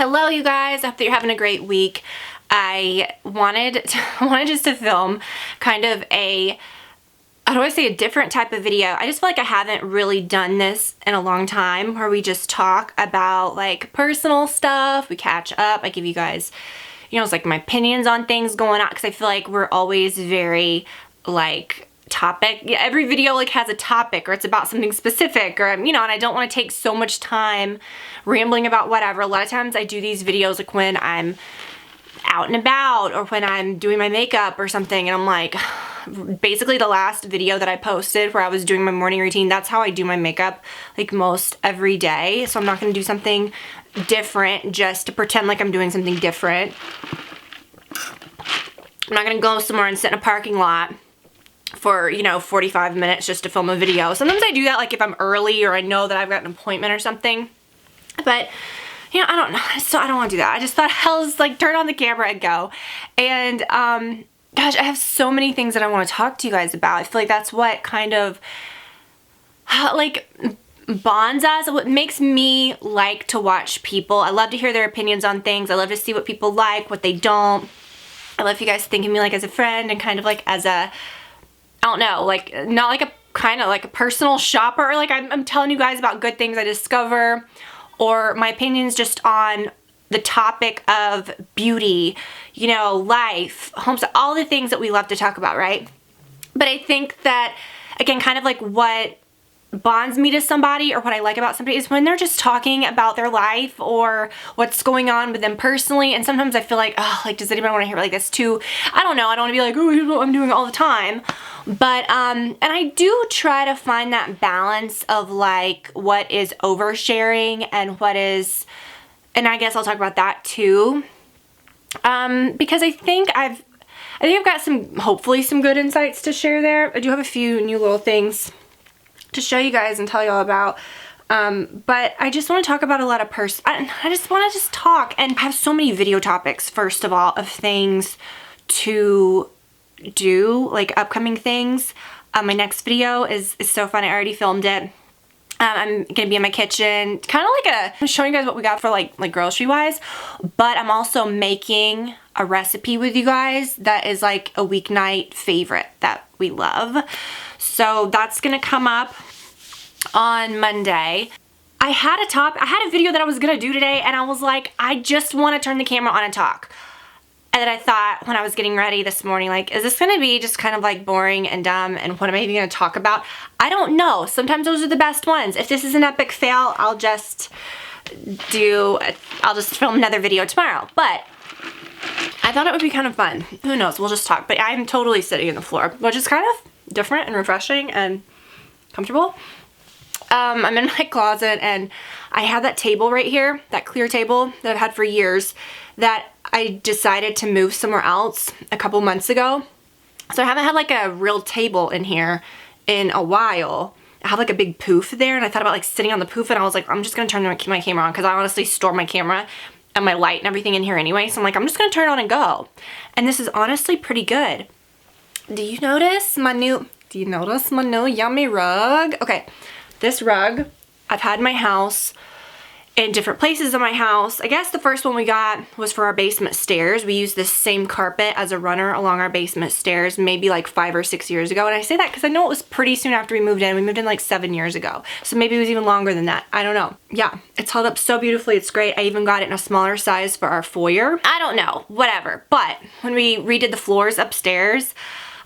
Hello you guys, I hope that you're having a great week. I wanted just to film kind of a, how do I say, a different type of video. I just feel like I haven't really done this in a long time where we just talk about like personal stuff, we catch up, I give you guys, you know, it's like my opinions on things going on, because I feel like we're always very like topic. Every video like has a topic or it's about something specific, or you know, and I don't want to take so much time rambling about whatever. A lot of times I do these videos like when I'm out and about or when I'm doing my makeup or something, and I'm like, basically the last video that I posted where I was doing my morning routine, that's how I do my makeup like most every day. So I'm not going to do something different just to pretend like I'm doing something different. I'm not going to go somewhere and sit in a parking lot for, you know, 45 minutes just to film a video. Sometimes I do that like if I'm early or I know that I've got an appointment or something. But, you know, I don't know. So I don't want to do that. I just thought, hell, just like turn on the camera and go. And, gosh, I have so many things that I want to talk to you guys about. I feel like that's what kind of, like, bonds us. What makes me like to watch people. I love to hear their opinions on things. I love to see what people like, what they don't. I love you guys think of me like as a friend and kind of like as a, I don't know, like, not like a kind of like a personal shopper, or like I'm telling you guys about good things I discover, or my opinions just on the topic of beauty, you know, life, homes, all the things that we love to talk about, right? But I think that, again, kind of like what bonds me to somebody or what I like about somebody is when they're just talking about their life or what's going on with them personally. And sometimes I feel like, oh, like, does anybody want to hear like this too? I don't know. I don't want to be like, oh, here's what I'm doing all the time. But, and I do try to find that balance of like what is oversharing and what is, and I guess I'll talk about that too. Because I think I've got some, hopefully some good insights to share there. I do have a few new little things to show you guys and tell you all about. But I just want to talk about a lot of I just want to talk and have so many video topics, first of all, of things to do, like upcoming things. My next video is so fun. I already filmed it. I'm gonna be in my kitchen, kind of like I'm showing you guys what we got for like grocery wise, but I'm also making a recipe with you guys that is like a weeknight favorite that we love. So that's gonna come up on Monday. I had a video that I was gonna do today, and I was like, I just want to turn the camera on and talk. And then I thought when I was getting ready this morning, like, is this gonna be just kind of like boring and dumb, and what am I even gonna talk about? I don't know. Sometimes those are the best ones. If this is an epic fail, I'll just film another video tomorrow. But I thought it would be kind of fun. Who knows? We'll just talk. But I'm totally sitting on the floor, which is kind of different and refreshing and comfortable. I'm in my closet, and I have that table right here, that clear table that I've had for years, that I decided to move somewhere else a couple months ago. So I haven't had like a real table in here in a while. I have like a big poof there, and I thought about like sitting on the poof, and I was like, I'm just gonna turn my camera on, because I honestly store my camera and my light and everything in here anyway. So I'm like, I'm just gonna turn it on and go. And this is honestly pretty good. Do you notice my new yummy rug? Okay, this rug I've had in my house, in different places in my house. I guess the first one we got was for our basement stairs. We used this same carpet as a runner along our basement stairs maybe like 5 or 6 years ago. And I say that because I know it was pretty soon after we moved in. We moved in like 7 years ago. So maybe it was even longer than that. I don't know. Yeah, it's held up so beautifully. It's great. I even got it in a smaller size for our foyer. I don't know, whatever. But when we redid the floors upstairs,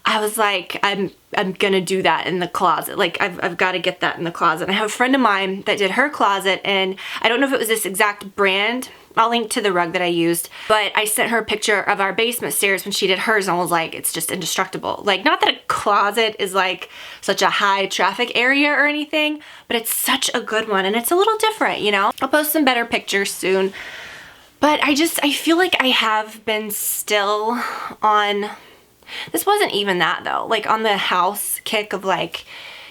I was like, I'm gonna do that in the closet. Like, I've got to get that in the closet. I have a friend of mine that did her closet, and I don't know if it was this exact brand. I'll link to the rug that I used, but I sent her a picture of our basement stairs when she did hers, and I was like, it's just indestructible. Like, not that a closet is like such a high traffic area or anything, but it's such a good one, and it's a little different, you know? I'll post some better pictures soon. But I feel like I have been still on, this wasn't even that though, like on the house kick of like,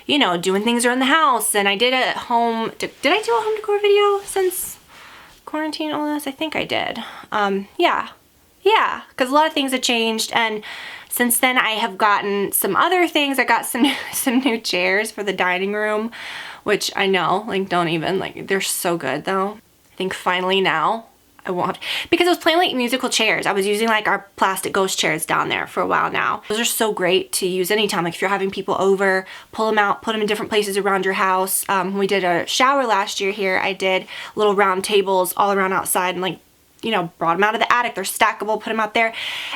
you know, doing things around the house. And I did a home, did I do a home decor video since quarantine, all this? I think I did. Yeah, because a lot of things have changed, and since then I have gotten some other things. I got some new chairs for the dining room, which I know, like, don't even, like, they're so good though. I think finally now I won't, because I was playing like musical chairs. I was using like our plastic ghost chairs down there for a while now. Those are so great to use anytime. Like if you're having people over, pull them out, put them in different places around your house. When we did a shower last year here, I did little round tables all around outside and like, you know, brought them out of the attic. They're stackable, put them out there.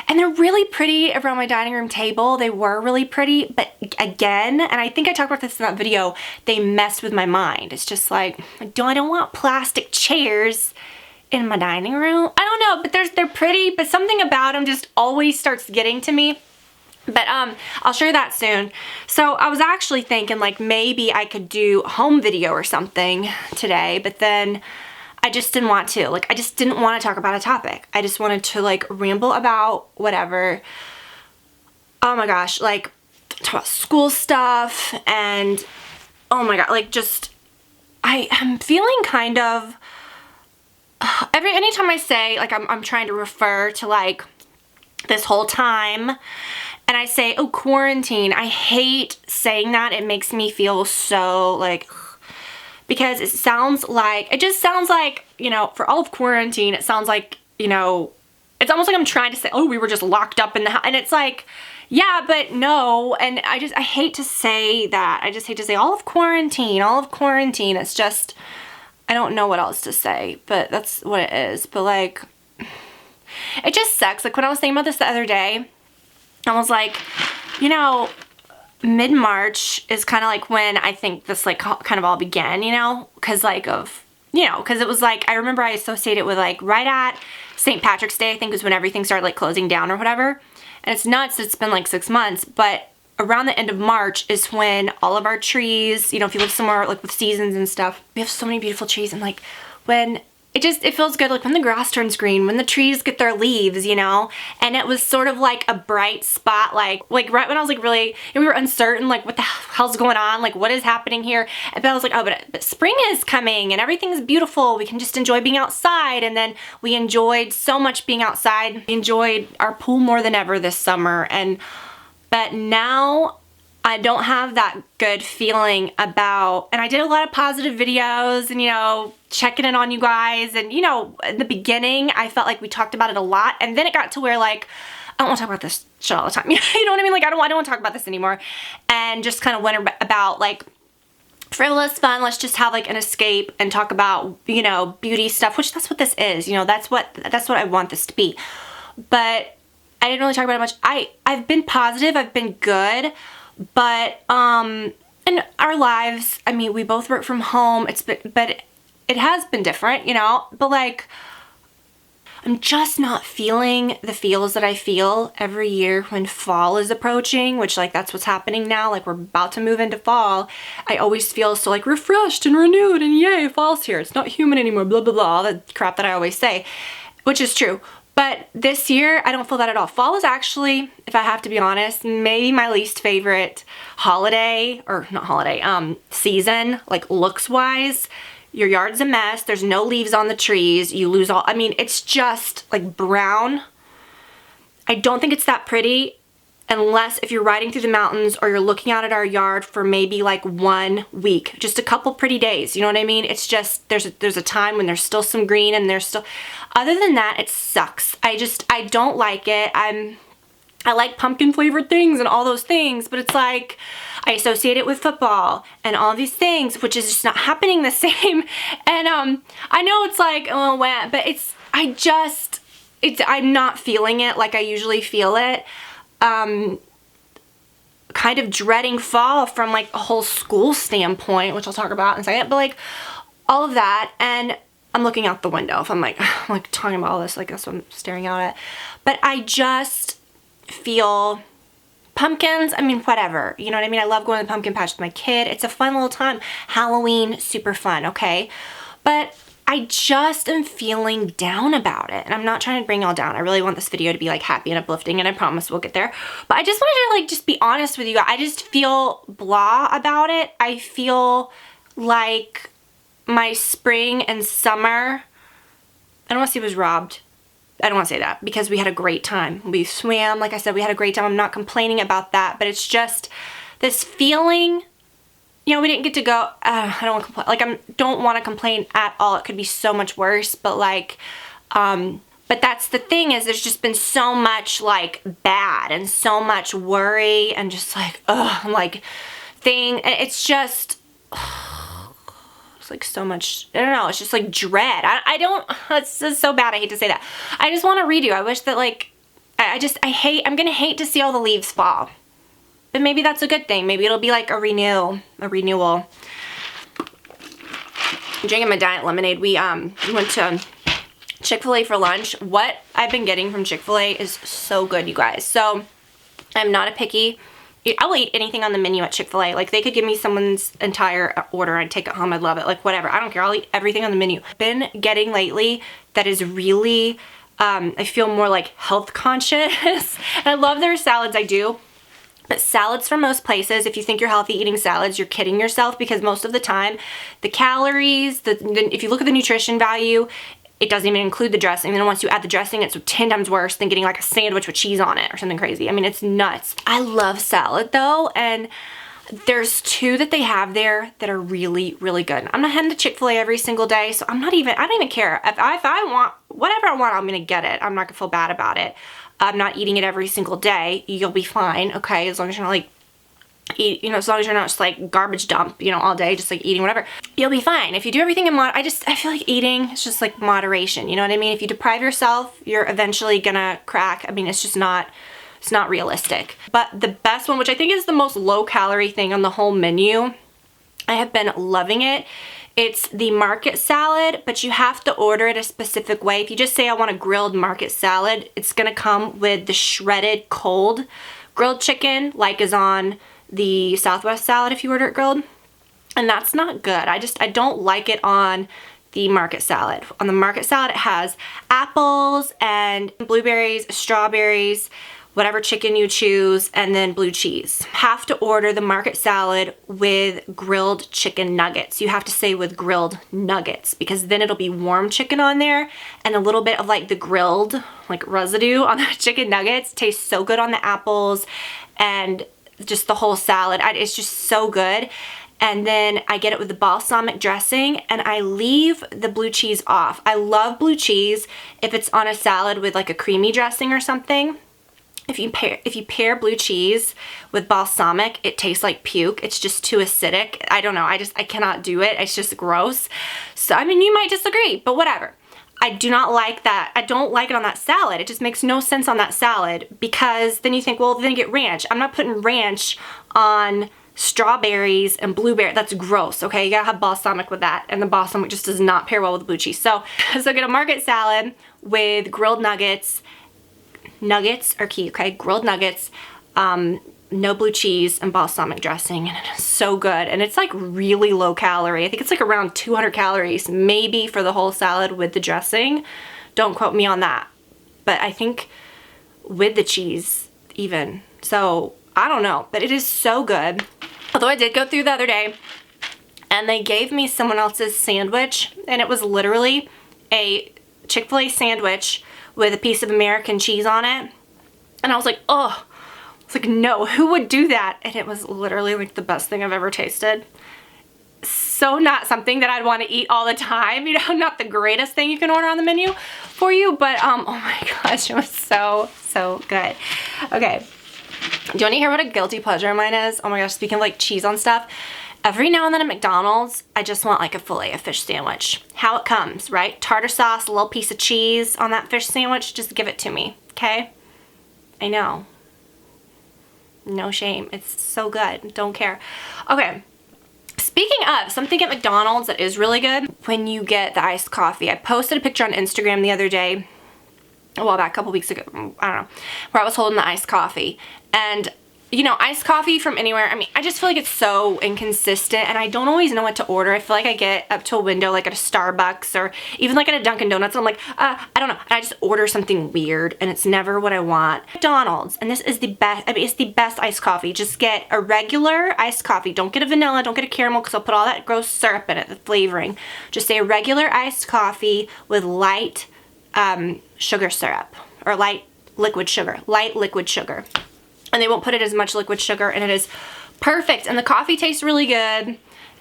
And they're really pretty around my dining room table. They were really pretty, but again, and I think I talked about this in that video, they messed with my mind. It's just like, I don't want plastic chairs in my dining room. I don't know, but they're pretty, but something about them just always starts getting to me. But I'll show you that soon. So I was actually thinking like maybe I could do a home video or something today, but then I just didn't want to. Like, I just didn't want to talk about a topic. I just wanted to like ramble about whatever. Oh my gosh, like talk about school stuff and oh my god, like just I am feeling kind of anytime I say like I'm trying to refer to like this whole time and I say, oh, quarantine, I hate saying that. It makes me feel so like, because it just sounds like, you know, for all of quarantine, it sounds like, you know, it's almost like I'm trying to say, oh, we were just locked up in the house. And it's like, yeah, but no. And I hate to say that. I just hate to say all of quarantine. It's just, I don't know what else to say, but that's what it is. But like, it just sucks. Like when I was thinking about this the other day, I was like, you know, mid-March is kind of like when I think this like kind of all began, you know, because like because it was like, I remember I associate it with like right at St. Patrick's Day, I think was when everything started like closing down or whatever. And it's nuts, it's been like 6 months, but around the end of March is when all of our trees, you know, if you live somewhere like with seasons and stuff, we have so many beautiful trees, and like when it feels good, like when the grass turns green, when the trees get their leaves, you know? And it was sort of like a bright spot, like right when I was like really, we were uncertain, like what the hell's going on? Like what is happening here? But I was like, oh, but spring is coming and everything's beautiful. We can just enjoy being outside. And then we enjoyed so much being outside. We enjoyed our pool more than ever this summer. But now I don't have that good feeling about, and I did a lot of positive videos and, you know, checking in on you guys. And, you know, in the beginning, I felt like we talked about it a lot. And then it got to where like, I don't want to talk about this shit all the time. You know what I mean? Like, I don't want to talk about this anymore. And just kind of went about like frivolous fun. Let's just have like an escape and talk about, you know, beauty stuff, which that's what this is. You know, that's what I want this to be. But I didn't really talk about it much. I've been positive. I've been good. But, in our lives, I mean, we both work from home, but it has been different, you know, but like, I'm just not feeling the feels that I feel every year when fall is approaching, which like, that's what's happening now. Like we're about to move into fall. I always feel so like refreshed and renewed and yay, fall's here. It's not humid anymore, blah, blah, blah, all the crap that I always say, which is true. But this year, I don't feel that at all. Fall is actually, if I have to be honest, maybe my least favorite holiday, or not holiday, season, like looks-wise. Your yard's a mess. There's no leaves on the trees. You lose all, I mean, it's just like brown. I don't think it's that pretty unless if you're riding through the mountains or you're looking out at our yard for maybe like 1 week, just a couple pretty days, you know what I mean? It's just, there's a time when there's still some green and there's still, other than that, it sucks. I don't like it. I like pumpkin flavored things and all those things, but it's like, I associate it with football and all these things, which is just not happening the same. And I know it's like, oh, but I'm not feeling it like I usually feel it. Kind of dreading fall from like a whole school standpoint, which I'll talk about in a second, but like all of that. And I'm looking out the window if I'm like talking about all this, like that's what I'm staring out at. But I just feel pumpkins, I mean, whatever, you know what I mean? I love going to the pumpkin patch with my kid. It's a fun little time. Halloween, super fun, okay? But I just am feeling down about it. And I'm not trying to bring y'all down. I really want this video to be like happy and uplifting, and I promise we'll get there. But I just wanted to like just be honest with you. I just feel blah about it. I feel like my spring and summer, I don't want to say was robbed. I don't want to say that because we had a great time. We swam, like I said, we had a great time. I'm not complaining about that, but it's just this feeling, you know, we didn't get to go, I don't want to complain, like I don't want to complain at all. It could be so much worse, but like, But that's the thing, is there's just been so much like bad and so much worry and just like, like thing. It's just, it's like so much, I don't know, it's just like dread. I don't, it's just so bad. I hate to say that. I just want to redo. I wish that like, I'm going to hate to see all the leaves fall. But maybe that's a good thing. Maybe it'll be like a renewal. I'm drinking my diet lemonade. We went to Chick-fil-A for lunch. What I've been getting from Chick-fil-A is so good, you guys. So I'm not a picky. I'll eat anything on the menu at Chick-fil-A. Like, they could give me someone's entire order. I'd take it home. I'd love it. Like, whatever. I don't care. I'll eat everything on the menu. I've been getting lately that is really, I feel more like health conscious. And I love their salads. I do. But salads from most places, if you think you're healthy eating salads, you're kidding yourself, because most of the time, the calories, if you look at the nutrition value, it doesn't even include the dressing. And then once you add the dressing, it's 10 times worse than getting like a sandwich with cheese on it or something crazy. I mean, it's nuts. I love salad though, and there's two that they have there that are really, really good. I'm not heading to Chick-fil-A every single day, so I don't even care. If I want, whatever I want, I'm gonna get it. I'm not gonna feel bad about it. I'm not eating it every single day. You'll be fine, okay? As long as you're not like, as long as you're not just like garbage dump, all day, just like eating whatever, you'll be fine. If you do everything in I feel like eating is just like moderation, you know what I mean? If you deprive yourself, you're eventually gonna crack. I mean, it's not realistic. But the best one, which I think is the most low calorie thing on the whole menu, I have been loving it. It's the market salad, but you have to order it a specific way. If you just say, I want a grilled market salad, it's gonna come with the shredded cold grilled chicken, like is on the Southwest salad if you order it grilled. And that's not good. I don't like it on the market salad. On the market salad, it has apples and blueberries, strawberries, whatever chicken you choose, and then blue cheese. Have to order the market salad with grilled chicken nuggets. You have to say with grilled nuggets, because then it'll be warm chicken on there, and a little bit of like the grilled like residue on the chicken nuggets. Tastes so good on the apples and just the whole salad. It's just so good. And then I get it with the balsamic dressing, and I leave the blue cheese off. I love blue cheese if it's on a salad with like a creamy dressing or something. If you pair blue cheese with balsamic, it tastes like puke. It's just too acidic. I don't know. I cannot do it. It's just gross. So, I mean, you might disagree, but whatever. I do not like that. I don't like it on that salad. It just makes no sense on that salad, because then you think, well, then you get ranch. I'm not putting ranch on strawberries and blueberry. That's gross, okay? You gotta have balsamic with that, and the balsamic just does not pair well with the blue cheese. So get a market salad with grilled nuggets. Nuggets are key, okay? Grilled nuggets, no blue cheese, and balsamic dressing, and it is so good. And it's like really low calorie. I think it's like around 200 calories, maybe, for the whole salad with the dressing. Don't quote me on that. But I think with the cheese even. So I don't know, but it is so good. Although I did go through the other day and they gave me someone else's sandwich, and it was literally a Chick-fil-A sandwich with a piece of American cheese on it. And I was like, oh, it's like, no, who would do that? And it was literally like the best thing I've ever tasted. So not something that I'd want to eat all the time, not the greatest thing you can order on the menu for you, but oh my gosh, it was so good. Okay, do you want to hear what a guilty pleasure of mine is? Oh my gosh, speaking of like cheese on stuff, every now and then at McDonald's, I just want like a fillet of fish sandwich. How it comes, right? Tartar sauce, a little piece of cheese on that fish sandwich, just give it to me, okay? I know. No shame. It's so good. Don't care. Okay. Speaking of something at McDonald's that is really good, when you get the iced coffee. I posted a picture on Instagram the other day, a while back, a couple weeks ago, I don't know, where I was holding the iced coffee. And iced coffee from anywhere, I mean, I just feel like it's so inconsistent, and I don't always know what to order. I feel like I get up to a window like at a Starbucks or even like at a Dunkin' Donuts, and I'm like, I don't know. And I just order something weird, and it's never what I want. McDonald's, and this is the best, I mean, it's the best iced coffee. Just get a regular iced coffee. Don't get a vanilla, don't get a caramel, because I'll put all that gross syrup in it, the flavoring. Just say a regular iced coffee with light sugar syrup, or light liquid sugar. And they won't put it as much liquid sugar, and it is perfect. And the coffee tastes really good,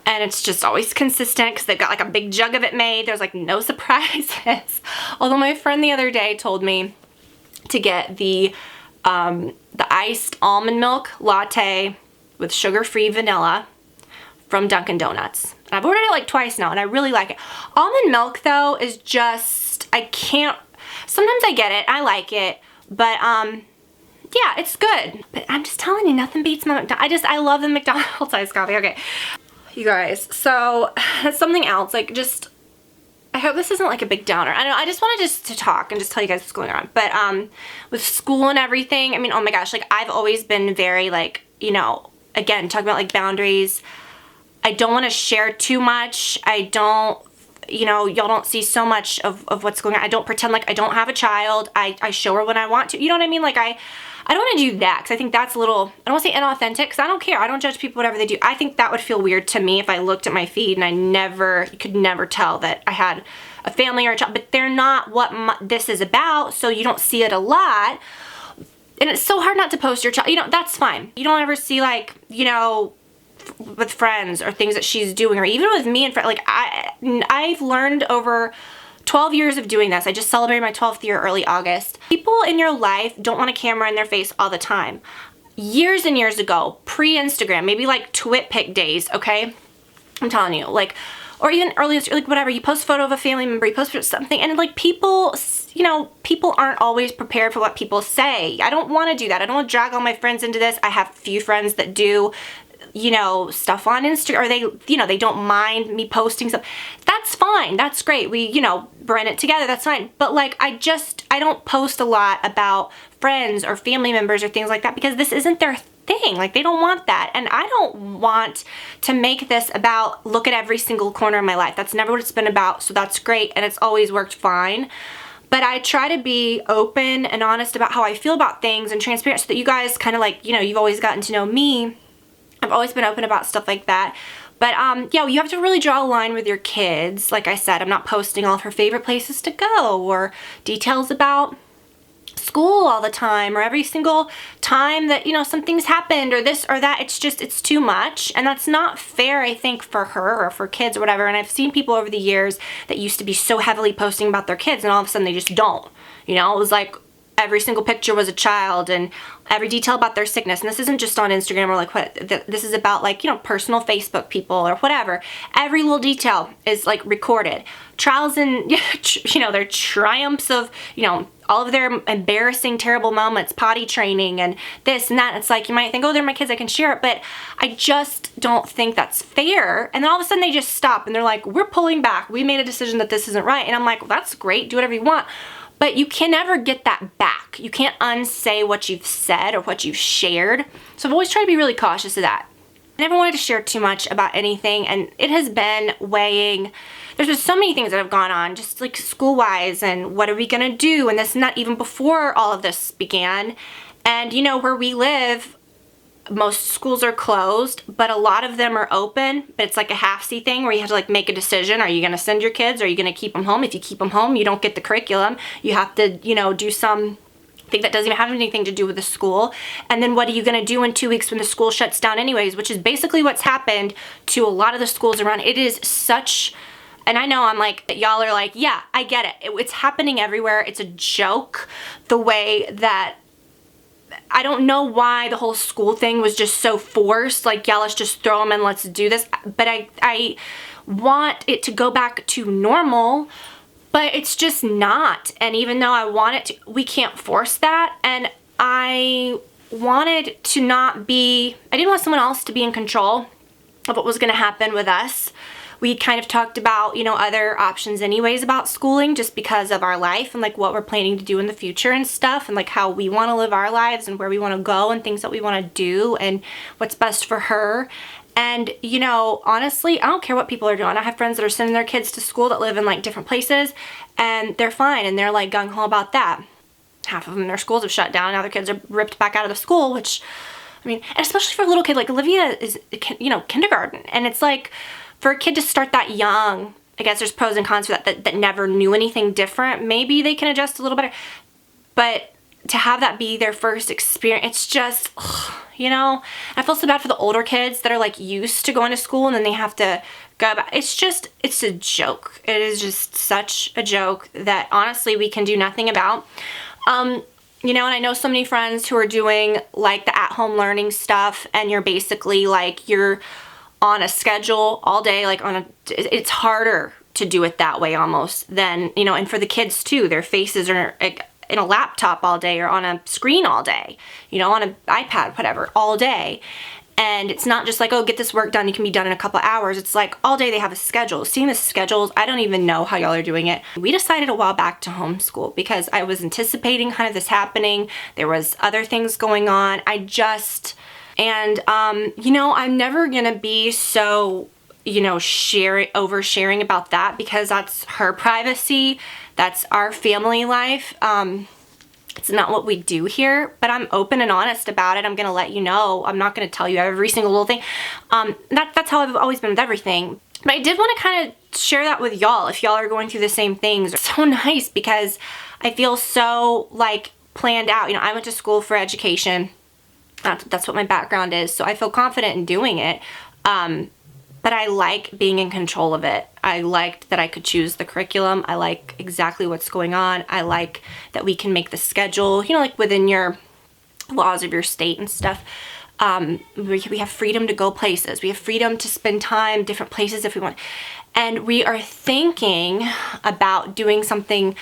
And it's just always consistent because they've got like a big jug of it made. There's like no surprises. Although my friend the other day told me to get the iced almond milk latte with sugar-free vanilla from Dunkin' Donuts. And I've ordered it like twice now and I really like it. Almond milk though is just, I can't, sometimes I get it, I like it, but yeah, it's good. But I'm just telling you, nothing beats my McDonald's. I love the McDonald's iced coffee. Okay, you guys, so something else, like just, I hope this isn't like a big downer. I don't know, I just wanted to talk and just tell you guys what's going on. But with school and everything, I mean, oh my gosh, like I've always been very like, you know, again, talking about like boundaries. I don't want to share too much. I don't, you know, y'all don't see so much of what's going on. I don't pretend like I don't have a child. I show her when I want to. You know what I mean? Like I don't want to do that because I think that's a little, I don't want to say inauthentic because I don't care. I don't judge people whatever they do. I think that would feel weird to me if I looked at my feed and you could never tell that I had a family or a child. But they're not what this is about, so you don't see it a lot. And it's so hard not to post your child. You know, that's fine. You don't ever see like, you know, with friends or things that she's doing, or even with me and friends. Like I've learned over 12 years of doing this. I just celebrated my 12th year early August. People in your life don't want a camera in their face all the time. Years and years ago, pre-Instagram, maybe like TwitPic days, okay? I'm telling you, like, or even earlier, like whatever, you post a photo of a family member, you post something, and like people, you know, people aren't always prepared for what people say. I don't want to do that. I don't want to drag all my friends into this. I have a few friends that do, you know, stuff on Instagram, or they, you know, they don't mind me posting stuff. That's fine. That's great. We, you know, run it together. That's fine. But like, I don't post a lot about friends or family members or things like that because this isn't their thing. Like they don't want that. And I don't want to make this about look at every single corner of my life. That's never what it's been about. So that's great. And it's always worked fine. But I try to be open and honest about how I feel about things and transparent so that you guys kind of like, you know, you've always gotten to know me. I've always been open about stuff like that. But yeah, you have to really draw a line with your kids. Like I said, I'm not posting all of her favorite places to go or details about school all the time or every single time that, you know, something's happened or this or that. It's just, it's too much. And that's not fair, I think, for her or for kids or whatever. And I've seen people over the years that used to be so heavily posting about their kids and all of a sudden they just don't. You know, it was like every single picture was a child and every detail about their sickness. And this isn't just on Instagram or like what, this is about like, you know, personal Facebook people or whatever. Every little detail is like recorded. Trials and, you know, their triumphs of, you know, all of their embarrassing, terrible moments, potty training and this and that. It's like, you might think, oh, they're my kids, I can share it. But I just don't think that's fair. And then all of a sudden they just stop and they're like, we're pulling back. We made a decision that this isn't right. And I'm like, well, that's great. Do whatever you want. But you can never get that back. You can't unsay what you've said or what you've shared. So I've always tried to be really cautious of that. I never wanted to share too much about anything, and it has been weighing. There's been so many things that have gone on, just like school-wise, and what are we gonna do, and this and that, even before all of this began. And you know, where we live, most schools are closed, but a lot of them are open. But it's like a half-see thing where you have to like make a decision. Are you going to send your kids? Or are you going to keep them home? If you keep them home, you don't get the curriculum. You have to, you know, do something that doesn't even have anything to do with the school. And then what are you going to do in 2 weeks when the school shuts down anyways, which is basically what's happened to a lot of the schools around. It is such, and I know I'm like, y'all are like, yeah, I get it. It's happening everywhere. It's a joke the way that, I don't know why the whole school thing was just so forced. Like, yeah, let's just throw them and let's do this. But I want it to go back to normal, but it's just not. And even though I want it to, we can't force that. And I wanted to not be, I didn't want someone else to be in control of what was going to happen with us. We kind of talked about, you know, other options anyways about schooling just because of our life and like what we're planning to do in the future and stuff and like how we want to live our lives and where we want to go and things that we want to do and what's best for her. And, you know, honestly, I don't care what people are doing. I have friends that are sending their kids to school that live in like different places and they're fine and they're like gung-ho about that. Half of them, their schools have shut down. Now their kids are ripped back out of the school, which, I mean, and especially for a little kid, like Olivia is, you know, kindergarten. And it's like, for a kid to start that young, I guess there's pros and cons for that never knew anything different. Maybe they can adjust a little better. But to have that be their first experience, it's just, ugh, you know, I feel so bad for the older kids that are like used to going to school and then they have to go back. It's a joke. It is just such a joke that honestly we can do nothing about. You know, and I know so many friends who are doing like the at-home learning stuff, and you're basically like, you're on a schedule all day, like it's harder to do it that way almost than, you know, and for the kids too, their faces are in a laptop all day or on a screen all day, you know, on an iPad, whatever, all day. And it's not just like, oh, get this work done, you can be done in a couple hours. It's like all day they have a schedule. Seeing the schedules, I don't even know how y'all are doing it. We decided a while back to homeschool because I was anticipating kind of this happening. There was other things going on. You know, I'm never gonna be so, you know, oversharing about that because that's her privacy. That's our family life. It's not what we do here, but I'm open and honest about it. I'm gonna let you know. I'm not gonna tell you every single little thing. That's how I've always been with everything. But I did want to kind of share that with y'all if y'all are going through the same things. It's so nice because I feel so like planned out. You know, I went to school for education. That's what my background is, so I feel confident in doing it. But I like being in control of it. I liked that I could choose the curriculum. I like exactly what's going on. I like that we can make the schedule, you know, like within your laws of your state and stuff. We have freedom to go places. We have freedom to spend time different places if we want. And we are thinking about doing something,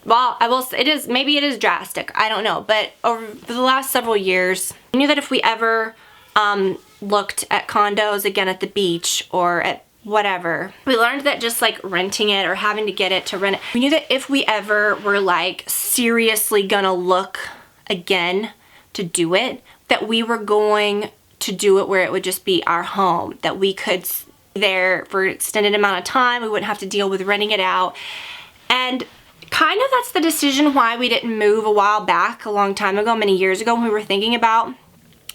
well, I will say maybe it is drastic. I don't know. But over the last several years, I knew that if we ever looked at condos again at the beach or at whatever, we learned that just like renting it or having to get it to rent it, we knew that if we ever were like seriously gonna look again to do it, that we were going to do it where it would just be our home, that we could be there for an extended amount of time. We wouldn't have to deal with renting it out. And kind of that's the decision why we didn't move a while back, a long time ago, many years ago, when we were thinking about,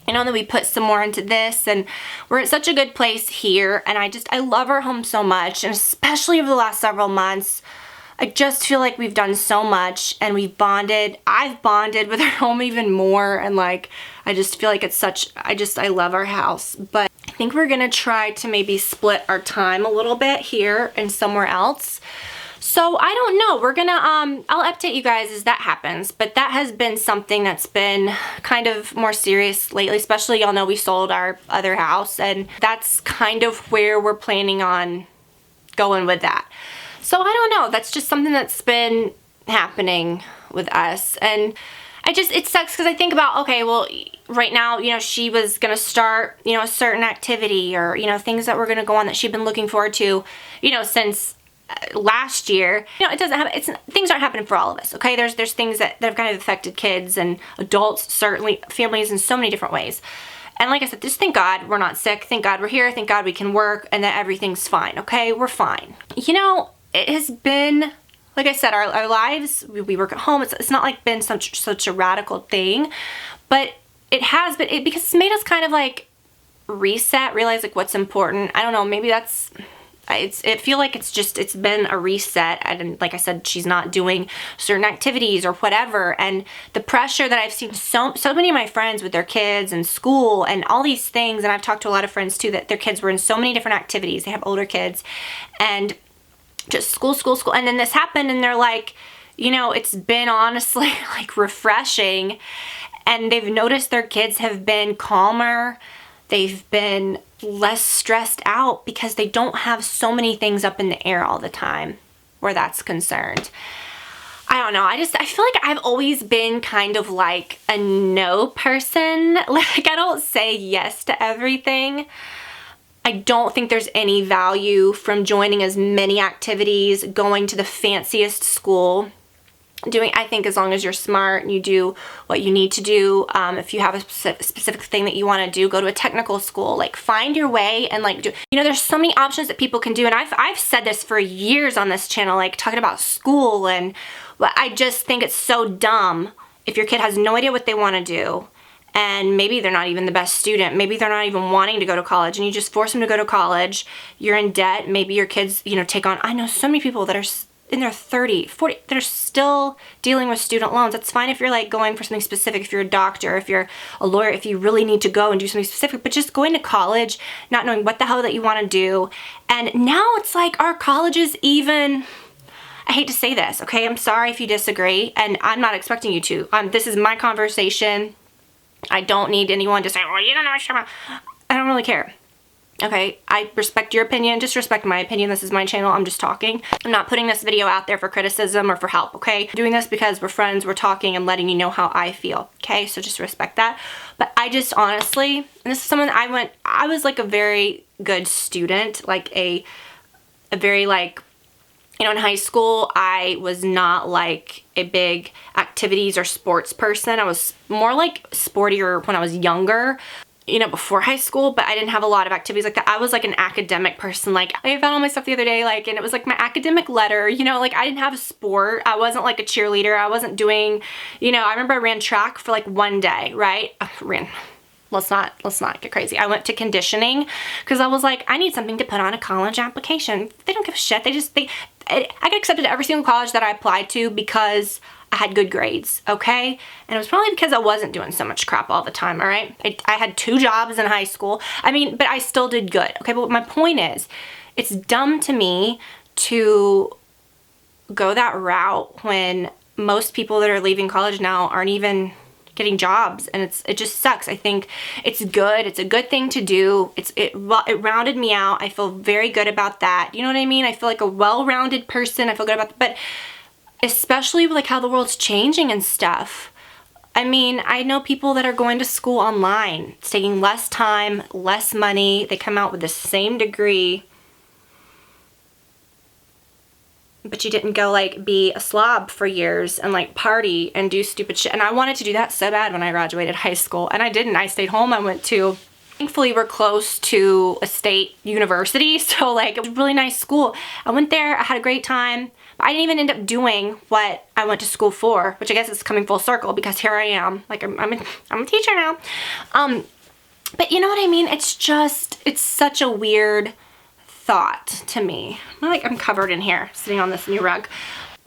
you know, that we put some more into this, and we're at such a good place here, and I love our home so much, and especially over the last several months, I just feel like we've done so much, and we've bonded. I've bonded with our home even more, and like, I just feel like it's I love our house, but I think we're gonna try to maybe split our time a little bit here and somewhere else. So I don't know, we're gonna, I'll update you guys as that happens, but that has been something that's been kind of more serious lately, especially y'all know we sold our other house, and that's kind of where we're planning on going with that. So I don't know, that's just something that's been happening with us, and it sucks because I think about, okay, well, right now, you know, she was gonna start, you know, a certain activity or, you know, things that were gonna go on that she'd been looking forward to, you know, since last year. You know, it doesn't happen. Things aren't happening for all of us, okay? There's things that have kind of affected kids and adults, certainly families in so many different ways. And like I said, just thank God we're not sick. Thank God we're here. Thank God we can work and that everything's fine, okay? We're fine. You know, it has been, like I said, our lives, we work at home. It's not like been such a radical thing, but it has been, because it's made us kind of like reset, realize like what's important. I don't know, maybe that's, it feel like it's been a reset, and like I said, she's not doing certain activities or whatever, and the pressure that I've seen so many of my friends with their kids and school and all these things, and I've talked to a lot of friends too that their kids were in so many different activities. They have older kids and just school, and then this happened, and they're like, you know, it's been honestly like refreshing, and they've noticed their kids have been calmer. They've been less stressed out because they don't have so many things up in the air all the time where that's concerned. I don't know. I feel like I've always been kind of like a no person. Like, I don't say yes to everything. I don't think there's any value from joining as many activities, going to the fanciest school. I think as long as you're smart and you do what you need to do, if you have a specific thing that you want to do, go to a technical school, like find your way and like do, you know, there's so many options that people can do. And I've said this for years on this channel, like talking about school, and I just think it's so dumb if your kid has no idea what they want to do. And maybe they're not even the best student. Maybe they're not even wanting to go to college, and you just force them to go to college. You're in debt. Maybe your kids, you know, take on, I know so many people that are in their 30, 40, they're still dealing with student loans. That's fine if you're like going for something specific, if you're a doctor, if you're a lawyer, if you really need to go and do something specific, but just going to college, not knowing what the hell that you want to do. And now it's like our colleges even, I hate to say this, okay? I'm sorry if you disagree, and I'm not expecting you to. This is my conversation. I don't need anyone to say, well, you don't know what you're talking about. I don't really care. Okay, I respect your opinion, just respect my opinion. This is my channel, I'm just talking. I'm not putting this video out there for criticism or for help, okay? I'm doing this because we're friends, we're talking, I'm letting you know how I feel, okay? So just respect that. But I just honestly, and this is someone I was like a very good student, like a very like, you know, in high school, I was not like a big activities or sports person. I was more like sportier when I was younger, you know, before high school, but I didn't have a lot of activities like that. I was like an academic person. Like I found all my stuff the other day, like, and it was like my academic letter, you know, like I didn't have a sport. I wasn't like a cheerleader. I wasn't doing, you know, I remember I ran track for like one day, right? Let's not get crazy. I went to conditioning because I was like, I need something to put on a college application. They don't give a shit. I got accepted to every single college that I applied to because I had good grades, okay? And it was probably because I wasn't doing so much crap all the time, all right? I had 2 jobs in high school. I mean, but I still did good, okay? But my point is, it's dumb to me to go that route when most people that are leaving college now aren't even getting jobs, and it just sucks. I think it's good. It's a good thing to do. It rounded me out. I feel very good about that. You know what I mean? I feel like a well-rounded person. I feel good about that. But especially with like how the world's changing and stuff. I mean, I know people that are going to school online. It's taking less time, less money. They come out with the same degree. But you didn't go like be a slob for years and like party and do stupid shit. And I wanted to do that so bad when I graduated high school, and I didn't. I stayed home. Thankfully we're close to a state university, so like it was a really nice school. I went there, I had a great time. But I didn't even end up doing what I went to school for, which I guess is coming full circle because here I am. Like I'm a teacher now. But you know what I mean? It's such a weird thought to me. I'm covered in here sitting on this new rug.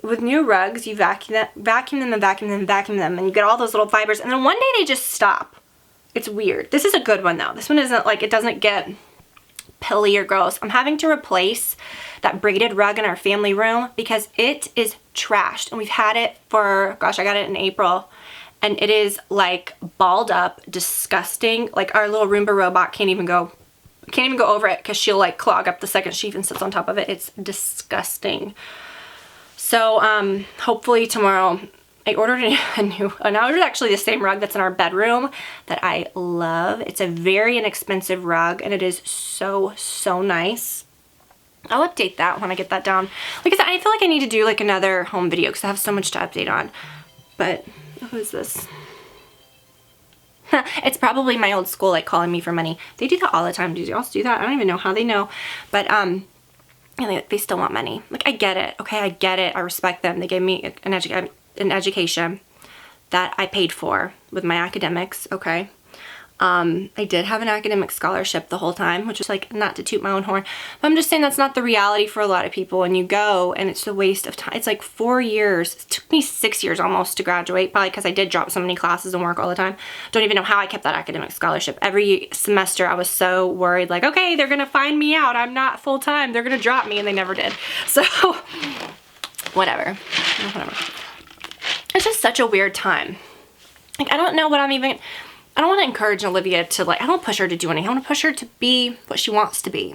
With new rugs, you vacuum them, and you get all those little fibers, and then one day they just stop. It's weird. This is a good one though. This one isn't like, it doesn't get pilly or gross. I'm having to replace that braided rug in our family room because it is trashed, and we've had it for, gosh, I got it in April, and it is like balled up, disgusting. Like our little Roomba robot can't even go over it because she'll like clog up the second she even sits on top of it. It's disgusting. So hopefully tomorrow, I ordered a new, and I ordered actually the same rug that's in our bedroom that I love. It's a very inexpensive rug, and it is so, so nice. I'll update that when I get that down. Like I said, I feel like I need to do like another home video because I have so much to update on. But who is this? It's probably my old school like calling me for money. They do that all the time. Do you also do that? I don't even know how they know. But they still want money. Like I get it. Okay, I get it. I respect them. They gave me an education that I paid for with my academics, okay? I did have an academic scholarship the whole time, which is like, not to toot my own horn, but I'm just saying that's not the reality for a lot of people, and you go and it's a waste of time. It's like 4 years. It took me 6 years almost to graduate, probably because I did drop so many classes and work all the time. Don't even know how I kept that academic scholarship. Every semester I was so worried, like, okay, they're gonna find me out. I'm not full-time. They're gonna drop me, and they never did. So, whatever. It's just such a weird time. Like, I don't know what I don't want to encourage Olivia to like, I don't push her to do anything. I want to push her to be what she wants to be.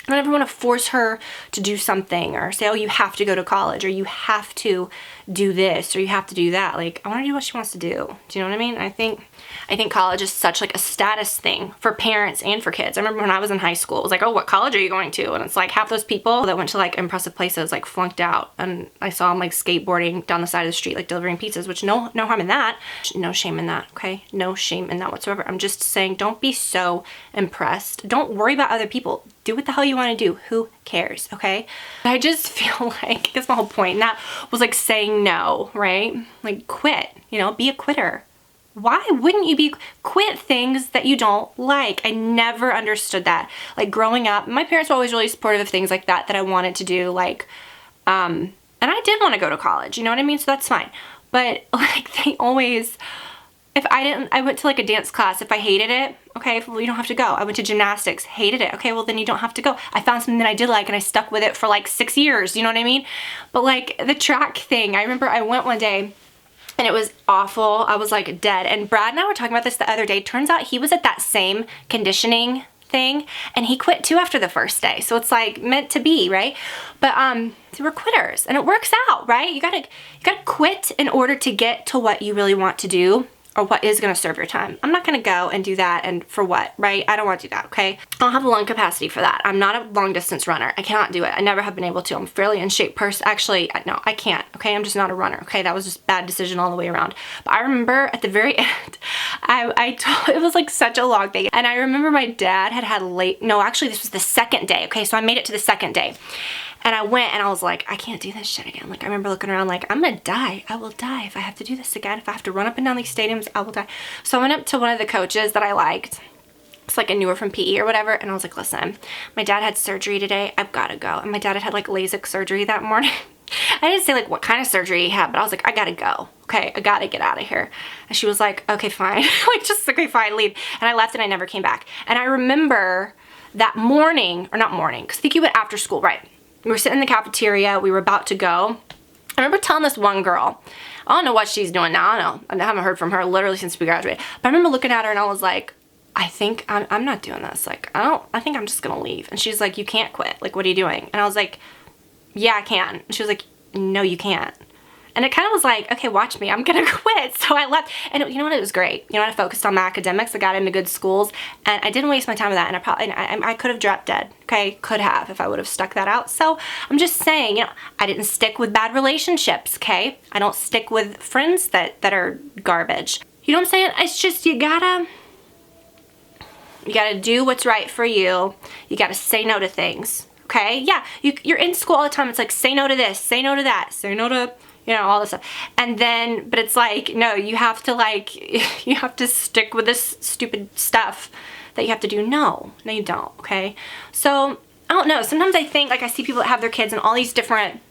I don't ever want to force her to do something or say, oh, you have to go to college, or you have to do this, or you have to do that. Like, I want her to do what she wants to do. Do you know what I mean? I think college is such like a status thing for parents and for kids. I remember when I was in high school, it was like, oh, what college are you going to? And it's like half those people that went to like impressive places like flunked out. And I saw them like skateboarding down the side of the street, like delivering pizzas, which no harm in that. No shame in that, okay? No shame in that whatsoever. I'm just saying, don't be so impressed. Don't worry about other people. Do what the hell you want to do. Who cares, okay? I just feel like, that's my whole point. And that was like saying no, right? Like quit, you know, be a quitter. Why wouldn't you quit things that you don't like? I never understood that. Like growing up, my parents were always really supportive of things like that I wanted to do. Like, and And I did want to go to college, you know what I mean? So that's fine. But like they always, I went to like a dance class. If I hated it, okay, well, you don't have to go. I went to gymnastics, hated it. Okay, well, then you don't have to go. I found something that I did like and I stuck with it for like 6 years, you know what I mean? But like the track thing, I remember I went one day and it was awful. I was like dead. And Brad and I were talking about this the other day. Turns out he was at that same conditioning thing and he quit too after the first day. So it's like meant to be, right? But so we're quitters and it works out, right? You gotta quit in order to get to what you really want to do or what is gonna serve your time. I'm not gonna go and do that and for what, right? I don't want to do that, okay? I don't have the lung capacity for that. I'm not a long distance runner. I cannot do it. I never have been able to. I'm a fairly in shape person. Actually, no, I can't, okay? I'm just not a runner, okay? That was just a bad decision all the way around. But I remember at the very end, it was like such a long day. And I remember my dad actually this was the second day, okay? So I made it to the second day. And I went and I was like, I can't do this shit again. Like I remember looking around like, I'm gonna die. I will die if I have to do this again. If I have to run up and down these stadiums, I will die. So I went up to one of the coaches that I liked. It's like a newer from PE or whatever. And I was like, listen, my dad had surgery today. I've gotta go. And my dad had like LASIK surgery that morning. I didn't say like what kind of surgery he had, but I was like, I gotta go. Okay, I gotta get out of here. And she was like, okay, fine. Like just okay, fine, leave. And I left and I never came back. And I remember that morning, or not morning, because I think you went after school, right? We were sitting in the cafeteria. We were about to go. I remember telling this one girl, I don't know what she's doing now. I don't know. I haven't heard from her literally since we graduated. But I remember looking at her and I was like, I think I'm not doing this. Like, I think I'm just gonna leave. And she's like, you can't quit. Like, what are you doing? And I was like, yeah, I can. And she was like, no, you can't. And it kind of was like, okay, watch me, I'm gonna quit. So I left, and you know what, it was great. You know what, I focused on my academics, I got into good schools, and I didn't waste my time with that, and I could have dropped dead, okay? Could have, if I would have stuck that out. So I'm just saying, you know, I didn't stick with bad relationships, okay? I don't stick with friends that are garbage. You know what I'm saying? It's just, you gotta do what's right for you. You gotta say no to things, okay? Yeah, you're in school all the time, it's like, say no to this, say no to that, say no to, you know, all this stuff. And then, but it's like, no, you have to like, you have to stick with this stupid stuff that you have to do. No, you don't, okay? So, I don't know. Sometimes I think, like I see people that have their kids in all these different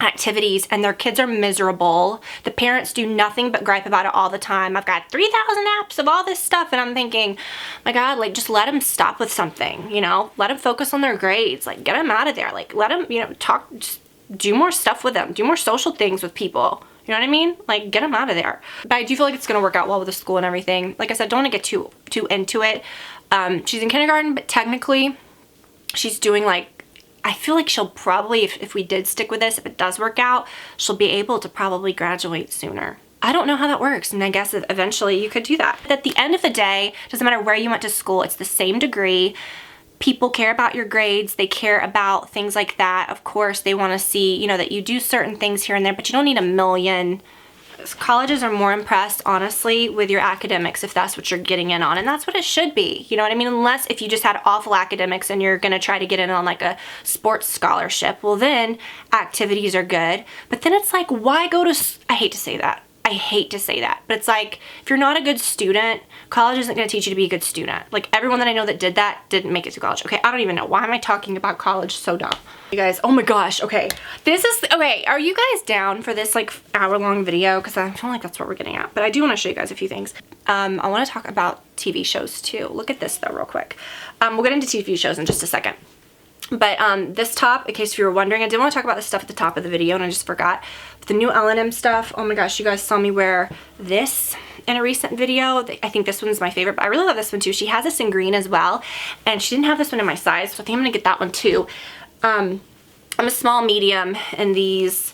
activities and their kids are miserable. The parents do nothing but gripe about it all the time. I've got 3,000 apps of all this stuff and I'm thinking, my God, like just let them stop with something, you know? Let them focus on their grades. Like get them out of there. Like let them, you know, talk, just do more stuff with them. Do more social things with people. You know what I mean? Like get them out of there. But I do feel like it's going to work out well with the school and everything. Like I said, don't want to get too into it. She's in kindergarten, but technically she's doing like, I feel like she'll probably, if we did stick with this, if it does work out, she'll be able to probably graduate sooner. I don't know how that works, and I guess eventually you could do that. At the end of the day, doesn't matter where you went to school, it's the same degree. People care about your grades, they care about things like that. Of course, they want to see, you know, that you do certain things here and there, but you don't need a million. Colleges are more impressed, honestly, with your academics if that's what you're getting in on, and that's what it should be. You know what I mean? Unless if you just had awful academics and you're gonna try to get in on like a sports scholarship, well then activities are good. But then it's like, why go to, I hate to say that. I hate to say that, but it's like, if you're not a good student, college isn't gonna teach you to be a good student. Like everyone that I know that did that didn't make it to college. Okay, I don't even know. Why am I talking about college so dumb? You guys, oh my gosh, okay. Okay, are you guys down for this like hour-long video? Because I feel like that's what we're getting at. But I do wanna show you guys a few things. I wanna talk about TV shows too. Look at this though real quick. We'll get into TV shows in just a second. But this top, in case you were wondering, I did want to talk about this stuff at the top of the video and I just forgot. But the new L&M stuff, oh my gosh, you guys saw me wear this in a recent video. I think this one's my favorite, but I really love this one too. She has this in green as well, and she didn't have this one in my size, so I think I'm gonna get that one too. I'm a small medium in these,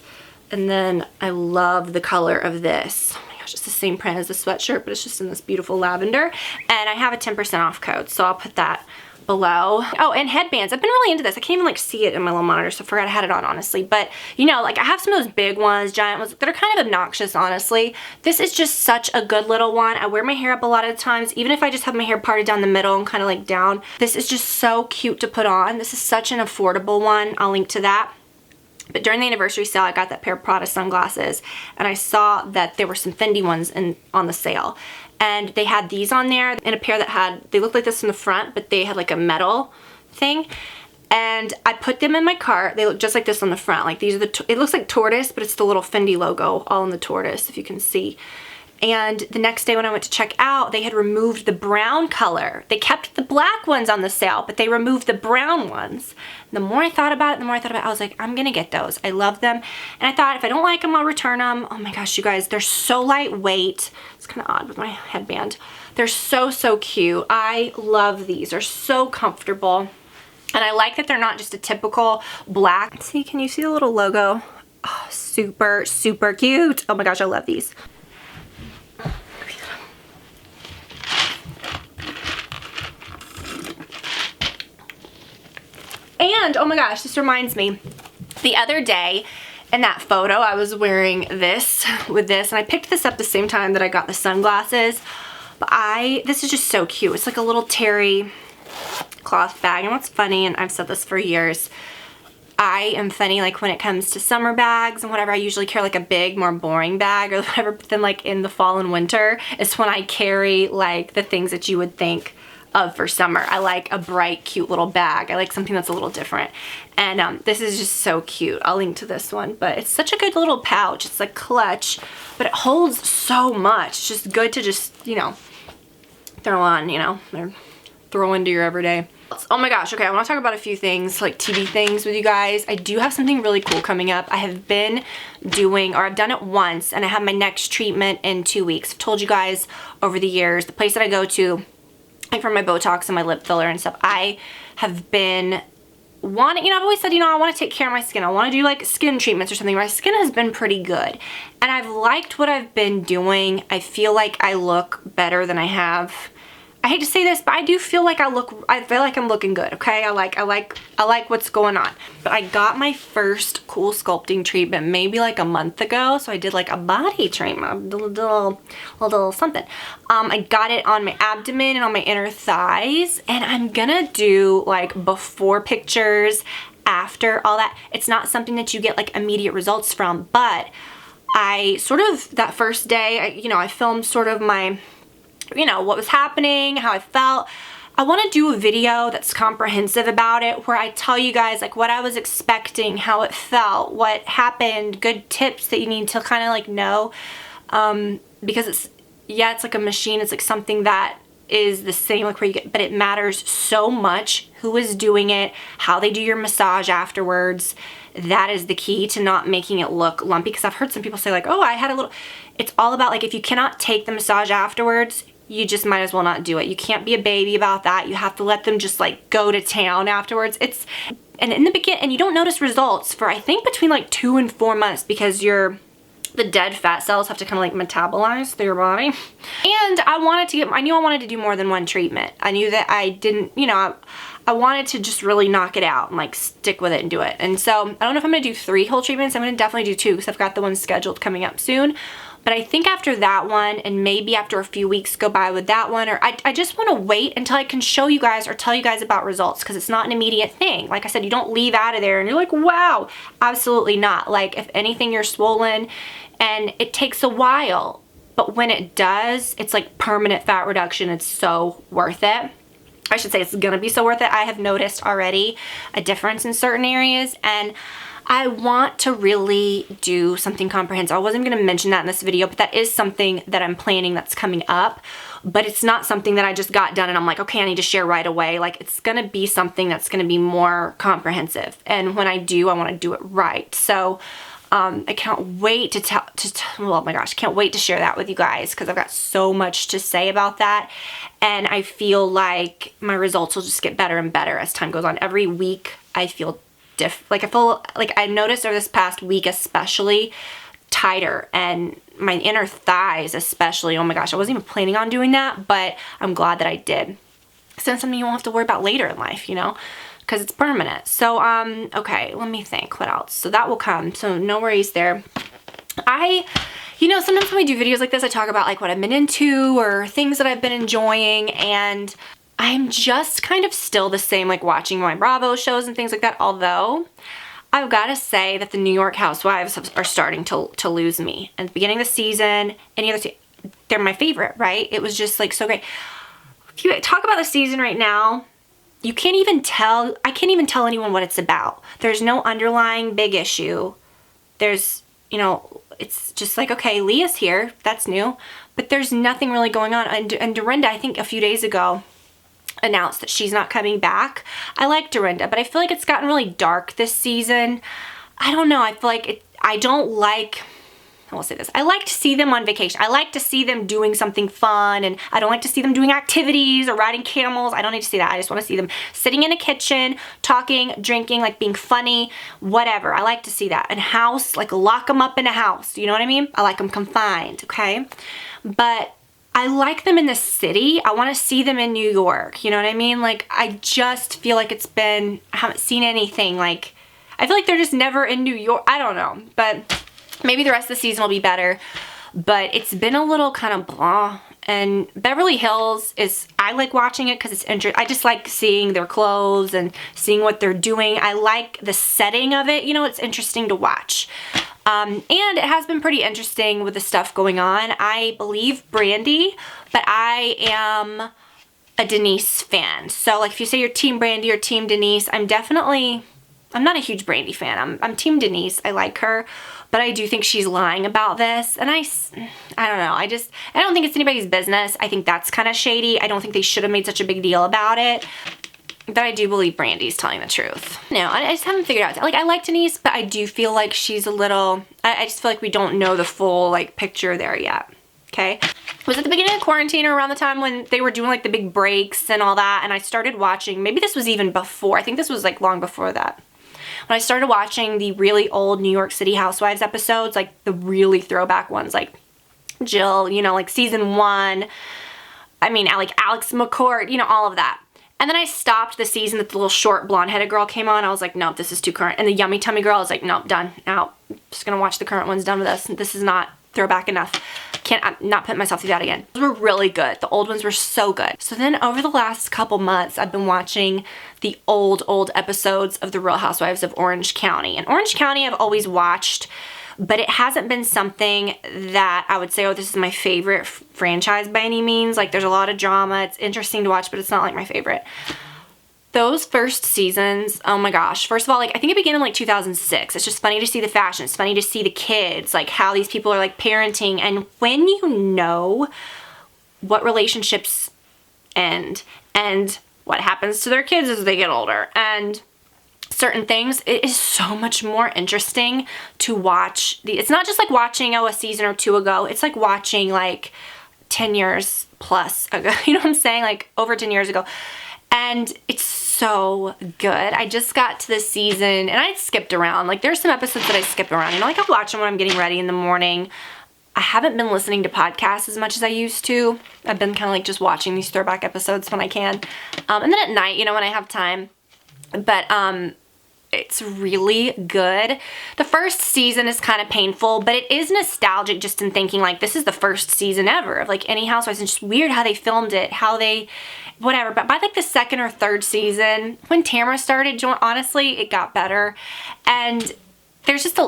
and then I love the color of this. Oh my gosh, it's the same print as the sweatshirt, but it's just in this beautiful lavender. And I have a 10% off code, so I'll put that below. Oh, and headbands. I've been really into this. I can't even like see it in my little monitor, so I forgot I had it on, honestly. But you know, like I have some of those big ones, giant ones that are kind of obnoxious, honestly. This is just such a good little one. I wear my hair up a lot of the times, even if I just have my hair parted down the middle and kind of like down. This is just so cute to put on. This is such an affordable one. I'll link to that. But during the anniversary sale, I got that pair of Prada sunglasses, and I saw that there were some Fendi ones on the sale. And they had these on there in a pair that had, they looked like this in the front, but they had like a metal thing. And I put them in my cart. They look just like this on the front. Like these are it looks like tortoise, but it's the little Fendi logo all in the tortoise, if you can see. And the next day when I went to check out, they had removed the brown color. They kept the black ones on the sale, but they removed the brown ones. And the more I thought about it, I was like, I'm gonna get those. I love them. And I thought if I don't like them, I'll return them. Oh my gosh, you guys, they're so lightweight. It's kind of odd with my headband. They're so, so cute. I love these. They're so comfortable. And I like that they're not just a typical black. See, can you see the little logo? Oh, super, super cute. Oh my gosh, I love these. And, oh my gosh, this reminds me, the other day in that photo, I was wearing this with this, and I picked this up the same time that I got the sunglasses. But this is just so cute. It's like a little terry cloth bag. And what's funny, and I've said this for years, I am funny like when it comes to summer bags and whatever. I usually carry like a big, more boring bag or whatever, but then like in the fall and winter is when I carry like the things that you would think of for summer. I like a bright, cute little bag. I like something that's a little different. And this is just so cute. I'll link to this one, but it's such a good little pouch. It's like clutch, but it holds so much. It's just good to just, you know, throw on, you know, or throw into your everyday. Oh my gosh, okay, I want to talk about a few things, like TV things with you guys. I do have something really cool coming up. I have been doing, or I've done it once, and I have my next treatment in 2 weeks. I've told you guys over the years, the place that I go to, like for my Botox and my lip filler and stuff, I have been wanting, you know, I've always said, you know, I want to take care of my skin. I want to do like skin treatments or something. My skin has been pretty good, and I've liked what I've been doing. I feel like I look better than I have. I hate to say this, but I do feel like I feel like I'm looking good, okay? I like what's going on. But I got my first Coolsculpting treatment maybe like a month ago. So I did like a body treatment, a little something. I got it on my abdomen and on my inner thighs. And I'm gonna do like before pictures, after all that. It's not something that you get like immediate results from, but I sort of, that first day, I filmed sort of my, you know, what was happening, how I felt. I want to do a video that's comprehensive about it, where I tell you guys like what I was expecting, how it felt, what happened, good tips that you need to kind of like know, because it's like a machine. It's like something that is the same like where you get, but it matters so much who is doing it, how they do your massage afterwards. That is the key to not making it look lumpy, because I've heard some people say like, oh, I had a little. It's all about like, if you cannot take the massage afterwards, you just might as well not do it. You can't be a baby about that. You have to let them just like go to town afterwards. And in the beginning, and you don't notice results for I think between like 2 and 4 months, because the dead fat cells have to kind of like metabolize through your body. And I knew I wanted to do more than one treatment. I knew that I didn't, you know, I wanted to just really knock it out and like stick with it and do it. And so I don't know if I'm gonna do 3 whole treatments. I'm gonna definitely do 2, because I've got the one scheduled coming up soon. But I think after that one, and maybe after a few weeks go by with that one, or I just want to wait until I can show you guys or tell you guys about results, because it's not an immediate thing. Like I said, you don't leave out of there and you're like, wow, absolutely not. Like if anything, you're swollen and it takes a while, but when it does, it's like permanent fat reduction. It's so worth it. I should say it's gonna be so worth it. I have noticed already a difference in certain areas, and I want to really do something comprehensive. I wasn't going to mention that in this video, but that is something that I'm planning that's coming up. But it's not something that I just got done and I'm like, okay, I need to share right away. Like, it's going to be something that's going to be more comprehensive. And when I do, I want to do it right. So I can't wait oh my gosh, I can't wait to share that with you guys, because I've got so much to say about that. And I feel like my results will just get better and better as time goes on. Every week I feel like I feel like I noticed over this past week especially tighter, and my inner thighs especially. Oh my gosh, I wasn't even planning on doing that, but I'm glad that I did. So it's something you won't have to worry about later in life, you know, because it's permanent. So okay, let me think what else. So that will come, so no worries there. You know, sometimes when we do videos like this, I talk about like what I've been into or things that I've been enjoying, and I'm just kind of still the same, like watching my Bravo shows and things like that. Although I've got to say that the New York Housewives are starting to lose me. At the beginning of the season, they're my favorite, right? It was just like so great. If you talk about the season right now, you can't even tell, I can't even tell anyone what it's about. There's no underlying big issue. There's, you know, it's just like, okay, Leah's here, that's new, but there's nothing really going on. And Dorinda, I think a few days ago, announced that she's not coming back. I like Dorinda, but I feel like it's gotten really dark this season. I don't know, I feel like I will say this, I like to see them on vacation. I like to see them doing something fun, and I don't like to see them doing activities or riding camels. I don't need to see that. I just want to see them sitting in a kitchen, talking, drinking, like being funny, whatever. I like to see that. And house, like lock them up in a house. You know what I mean? I like them confined, okay? But I like them in the city. I want to see them in New York. You know what I mean? Like, I just feel like I haven't seen anything. Like, I feel like they're just never in New York. I don't know, but maybe the rest of the season will be better. But it's been a little kind of blah. And Beverly Hills I like watching it because it's interesting. I just like seeing their clothes and seeing what they're doing. I like the setting of it. You know, it's interesting to watch. And it has been pretty interesting with the stuff going on. I believe Brandy, but I am a Denise fan. So like if you say you're team Brandy or team Denise, I'm not a huge Brandy fan. I'm team Denise. I like her, but I do think she's lying about this. And I don't know. I don't think it's anybody's business. I think that's kind of shady. I don't think they should have made such a big deal about it. But I do believe Brandy's telling the truth. No, I just haven't figured out. Like, I like Denise, but I do feel like she's a little, I just feel like we don't know the full, like, picture there yet. Okay? It was at the beginning of quarantine or around the time when they were doing, like, the big breaks and all that, and I started watching, maybe this was even before, I think this was, like, long before that. When I started watching the really old New York City Housewives episodes, like, the really throwback ones, like Jill, you know, like, season 1, I mean, like, Alex McCourt, you know, all of that. And then I stopped the season that the little short blonde-headed girl came on. I was like, nope, this is too current. And the yummy tummy girl, I was like, nope, done. Now, I'm just gonna watch the current ones, done with this. This is not throwback enough. I'm not putting myself through that again. Those were really good. The old ones were so good. So then over the last couple months, I've been watching the old episodes of The Real Housewives of Orange County. And Orange County I've always watched, but it hasn't been something that I would say, oh, this is my favorite franchise by any means. Like, there's a lot of drama. It's interesting to watch, but it's not like my favorite. Those first seasons, oh my gosh. First of all, like, I think it began in like 2006. It's just funny to see the fashion. It's funny to see the kids, like how these people are like parenting. And when you know what relationships end and what happens to their kids as they get older and certain things, it is so much more interesting to watch. It's not just like watching, a season or two ago. It's like watching like 10 years plus ago. You know what I'm saying? Like over 10 years ago. And it's so good. I just got to this season and I skipped around. Like, there's some episodes that I skip around. You know, like I'll watch them when I'm getting ready in the morning. I haven't been listening to podcasts as much as I used to. I've been kind of like just watching these throwback episodes when I can. And then at night, you know, when I have time. But it's really good. The first season is kind of painful, but it is nostalgic just in thinking like this is the first season ever of like any Housewives. It's just weird how they filmed it, whatever. But by like the second or third season, when Tamara started, honestly, it got better. And there's just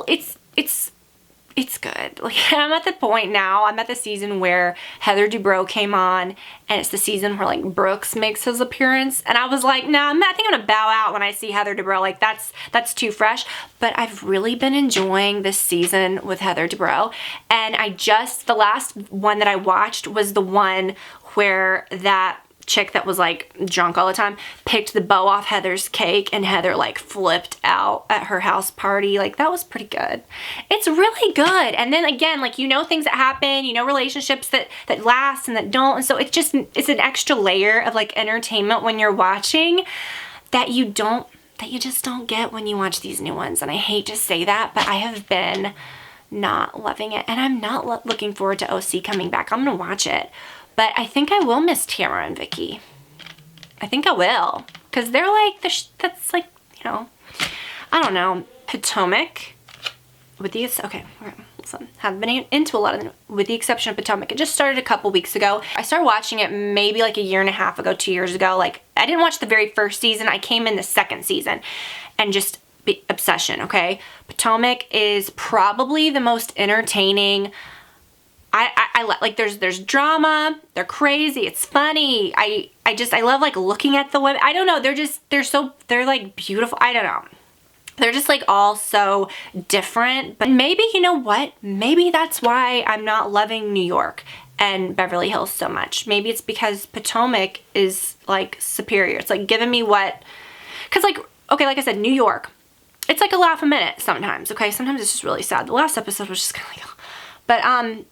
it's good. Like, I'm at the point now, I'm at the season where Heather Dubrow came on, and it's the season where like Brooks makes his appearance. And I was like, nah, I think I'm gonna bow out when I see Heather Dubrow. Like, that's too fresh. But I've really been enjoying this season with Heather Dubrow. And the last one that I watched was the one where that chick that was like drunk all the time picked the bow off Heather's cake and Heather like flipped out at her house party. Like, that was pretty good. It's really good. And then again, like, you know, things that happen, you know, relationships that last and that don't. And so it's an extra layer of like entertainment when you're watching that you just don't get when you watch these new ones. And I hate to say that, but I have been not loving it. And I'm not looking forward to OC coming back. I'm gonna watch it. But I think I will miss Tamara and Vicky. I think I will. Because they're like, that's like, you know, I don't know, Potomac. Have been into a lot of them, with the exception of Potomac. It just started a couple weeks ago. I started watching it maybe like a year and a half ago, 2 years ago. Like, I didn't watch the very first season. I came in the second season and just obsession, okay? Potomac is probably the most entertaining. like there's drama, they're crazy, it's funny. I love like looking at the women. I don't know, they're like beautiful. I don't know. They're just like all so different. But maybe, you know what? Maybe that's why I'm not loving New York and Beverly Hills so much. Maybe it's because Potomac is like superior. It's like giving me what, cause like, okay, like I said, New York, it's like a laugh a minute sometimes, okay? Sometimes it's just really sad. The last episode was just kind of like, oh. But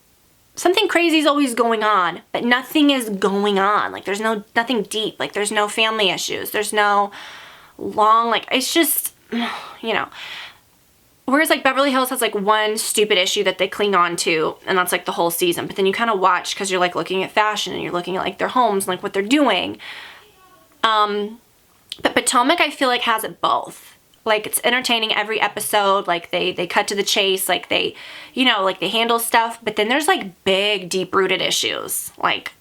something crazy is always going on, but nothing is going on. Like there's nothing deep. Like there's no family issues. There's no long, like it's just, you know. Whereas like Beverly Hills has like one stupid issue that they cling on to, and that's like the whole season. But then you kind of watch because you're like looking at fashion and you're looking at like their homes and like what they're doing. But Potomac I feel like has it both. Like it's entertaining every episode, like they cut to the chase, like they, you know, like they handle stuff, but then there's like big deep-rooted issues. Like,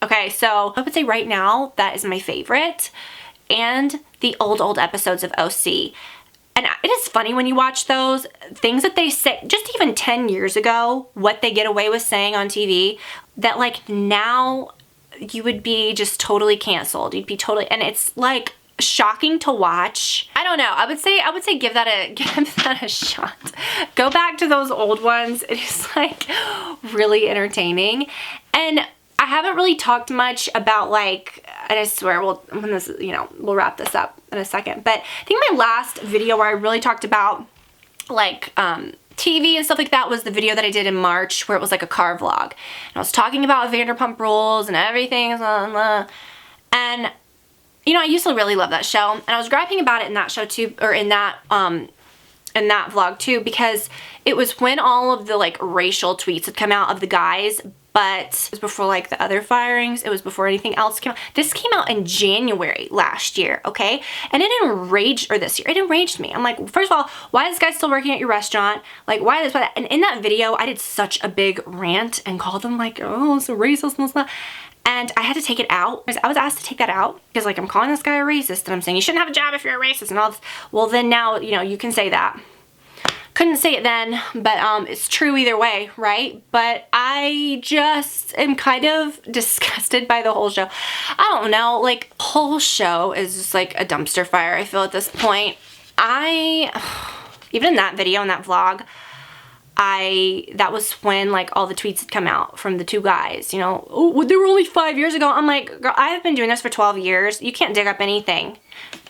okay, so I would say right now that is my favorite, and the old episodes of OC. And it is funny when you watch those things that they say, just even 10 years ago, what they get away with saying on TV, that like now you would be just totally canceled. You'd be totally, and it's like shocking to watch. I don't know. I would say give that a shot. Go back to those old ones. It is like really entertaining. And I haven't really talked much about like, and I swear when this, you know, we'll wrap this up in a second. But I think my last video where I really talked about like TV and stuff like that was the video that I did in March where it was like a car vlog. And I was talking about Vanderpump Rules and everything. And you know, I used to really love that show, and I was griping about it in that show too, or in that vlog too, because it was when all of the like racial tweets had come out of the guys, but it was before like the other firings. It was before anything else came out. This came out in January last year, okay? And it enraged, or this year, it enraged me. I'm like, first of all, why is this guy still working at your restaurant? Like, why this, why that? And in that video, I did such a big rant and called them like, oh, it's a racist and stuff. And I had to take it out. I was asked to take that out because like I'm calling this guy a racist and I'm saying you shouldn't have a job if you're a racist and all this. Well then now, you know, you can say that. Couldn't say it then, but it's true either way, right? But I just am kind of disgusted by the whole show. I don't know, like the whole show is just like a dumpster fire, I feel at this point. Even in that video, in that vlog, that was when like all the tweets had come out from the two guys, you know, oh, well, they were only 5 years ago. I'm like, girl, I have been doing this for 12 years. You can't dig up anything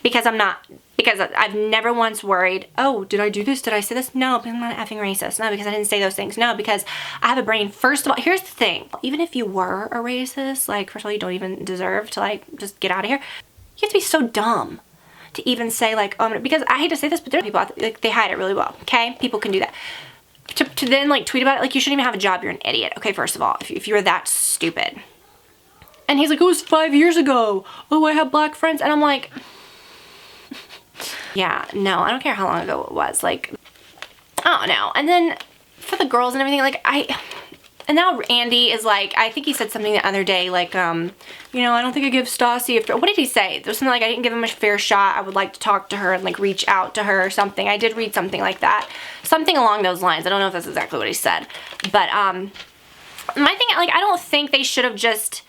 because I've never once worried, oh, did I do this? Did I say this? No, because I'm not effing racist. No, because I didn't say those things. No, because I have a brain. First of all, here's the thing. Even if you were a racist, like, first of all, you don't even deserve to like, just get out of here. You have to be so dumb to even say like, oh, because I hate to say this, but there are people out there, like, they hide it really well, okay? People can do that. To then like tweet about it, like you shouldn't even have a job, you're an idiot, okay, first of all, if you're that stupid. And he's like, oh, it was 5 years ago. Oh, I have black friends. And I'm like, yeah, no, I don't care how long ago it was. Like, I don't know. And then for the girls and everything, like and now Andy is like, I think he said something the other day, like, you know, I don't think I give Stassi what did he say? There was something like, I didn't give him a fair shot. I would like to talk to her and like reach out to her or something. I did read something like that. Something along those lines. I don't know if that's exactly what he said. But my thing, like, I don't think they should have just,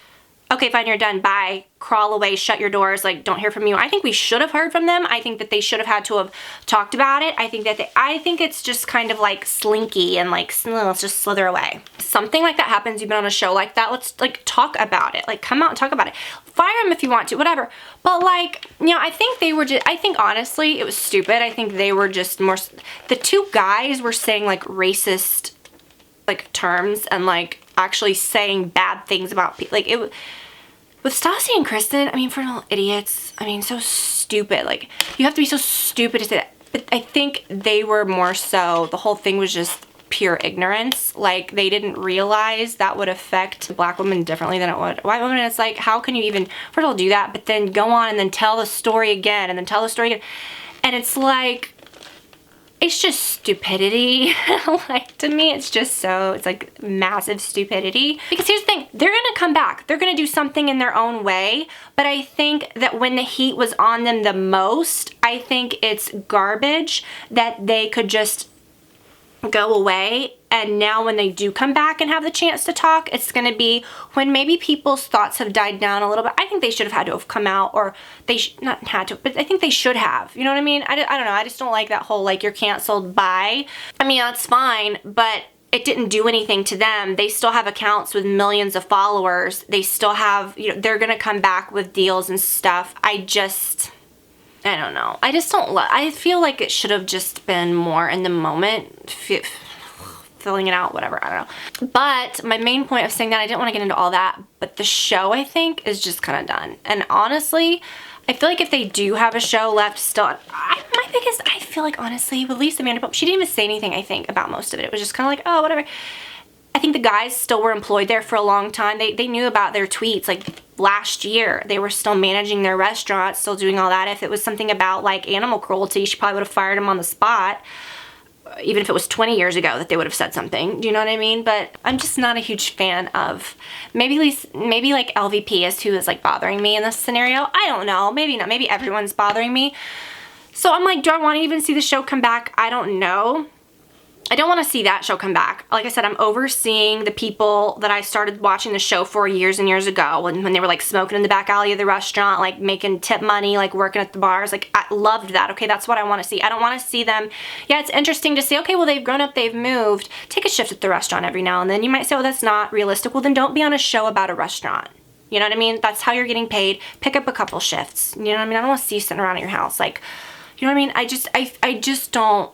okay, fine, you're done, bye, crawl away, shut your doors, like, don't hear from you. I think we should have heard from them. I think that they should have had to have talked about it. I think it's just kind of like slinky and like, let's just slither away. Something like that happens, you've been on a show like that, let's like talk about it. Like, come out and talk about it. Fire them if you want to, whatever. But like, you know, I think they were just, I think honestly, it was stupid. I think they were just more, the two guys were saying like racist like terms and like actually saying bad things about people. Like it, with Stassi and Kristen, I mean, for little idiots, I mean, so stupid. Like, you have to be so stupid to say that. But I think they were more so, the whole thing was just pure ignorance. Like, they didn't realize that would affect black women differently than it would white women. It's like, how can you even, first of all, do that, but then go on and then tell the story again and then tell the story again. And it's like, it's just stupidity. Like, to me, it's just so, it's like massive stupidity. Because here's the thing, they're gonna come back. They're gonna do something in their own way. But I think that when the heat was on them the most, I think it's garbage that they could just go away, and now when they do come back and have the chance to talk, it's going to be when maybe people's thoughts have died down a little bit. I think they should have had to have come out, or they not had to, but I think they should have. You know what I mean? I don't know. I just don't like that whole like you're canceled, bye. I mean, that's fine, but it didn't do anything to them. They still have accounts with millions of followers. They still have, you know, they're going to come back with deals and stuff. I don't know. I just don't I feel like it should have just been more in the moment, filling it out, whatever, I don't know. But my main point of saying that, I didn't want to get into all that, but the show, I think, is just kind of done. And honestly, I feel like if they do have a show left still, my biggest, I feel like, honestly, with Lisa Vanderpump, she didn't even say anything, I think, about most of it. It was just kind of like, oh, whatever. I think the guys still were employed there for a long time. They knew about their tweets, like, last year. They were still managing their restaurant, still doing all that. If it was something about, like, animal cruelty, she probably would have fired them on the spot, even if it was 20 years ago that they would have said something. Do you know what I mean? But I'm just not a huge fan of, maybe like LVP is who is, like, bothering me in this scenario. I don't know. Maybe not. Maybe everyone's bothering me. So I'm like, do I want to even see the show come back? I don't know. I don't want to see that show come back. Like I said, I'm overseeing the people that I started watching the show for years and years ago when they were like smoking in the back alley of the restaurant, like making tip money, like working at the bars. Like, I loved that. Okay, that's what I want to see. I don't want to see them. Yeah, it's interesting to see, okay, well, they've grown up, they've moved. Take a shift at the restaurant every now and then. You might say, oh, that's not realistic. Well, then don't be on a show about a restaurant. You know what I mean? That's how you're getting paid. Pick up a couple shifts. You know what I mean? I don't want to see you sitting around at your house. Like, you know what I mean?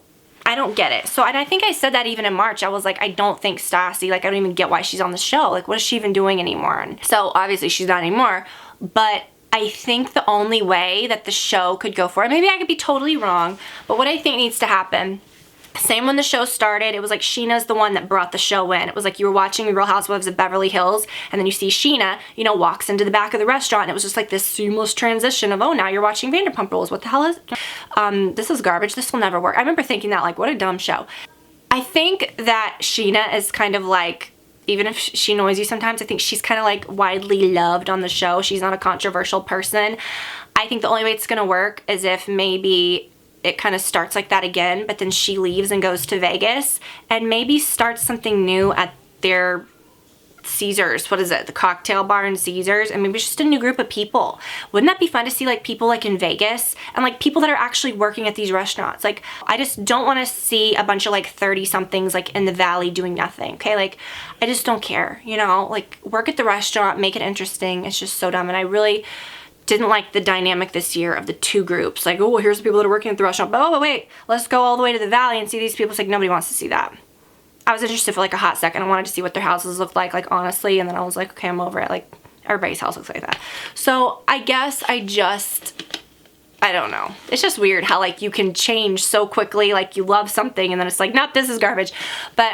I don't get it. So, and I think I said that even in March. I was like, I don't think Stassi, like, I don't even get why she's on the show. Like, what is she even doing anymore? And so, obviously, she's not anymore. But I think the only way that the show could go forward, maybe I could be totally wrong, but what I think needs to happen, same when the show started, it was like Sheena's the one that brought the show in. It was like you were watching Real Housewives of Beverly Hills, and then you see Sheena, you know, walks into the back of the restaurant, and it was just like this seamless transition of, oh, now you're watching Vanderpump Rules. What the hell is this is garbage. This will never work. I remember thinking that, like, what a dumb show. I think that Sheena is kind of like, even if she annoys you sometimes, I think she's kind of like widely loved on the show. She's not a controversial person. I think the only way it's going to work is if maybe it kind of starts like that again, but then she leaves and goes to Vegas and maybe starts something new at their Caesars. What is it? The cocktail bar in Caesars, and maybe just a new group of people. Wouldn't that be fun to see, like, people like in Vegas and like people that are actually working at these restaurants? Like, I just don't want to see a bunch of like 30 somethings like in the valley doing nothing. Okay, like, I just don't care, you know, like, work at the restaurant, make it interesting. It's just so dumb. And I really didn't like the dynamic this year of the two groups. Like, oh, here's the people that are working at the restaurant, but oh, wait, let's go all the way to the valley and see these people. It's like, nobody wants to see that. I was interested for like a hot second. I wanted to see what their houses looked like honestly, and then I was like, okay, I'm over it. Like, everybody's house looks like that. So I guess I don't know. It's just weird how, like, you can change so quickly. Like, you love something and then it's like, nope, this is garbage. But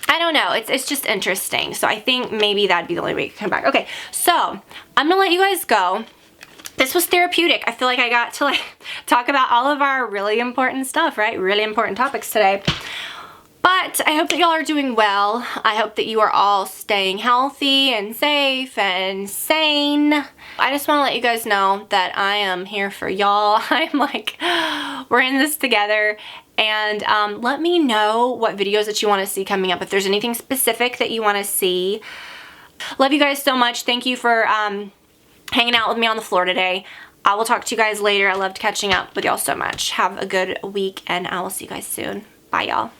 I don't know. It's just interesting. So I think maybe that'd be the only way to come back. Okay, so I'm gonna let you guys go. This was therapeutic. I feel like I got to, like, talk about all of our really important stuff, right? Really important topics today. But I hope that y'all are doing well. I hope that you are all staying healthy and safe and sane. I just want to let you guys know that I am here for y'all. I'm like, we're in this together. And let me know what videos that you want to see coming up. If there's anything specific that you want to see. Love you guys so much. Thank you for hanging out with me on the floor today. I will talk to you guys later. I loved catching up with y'all so much. Have a good week, and I will see you guys soon. Bye, y'all.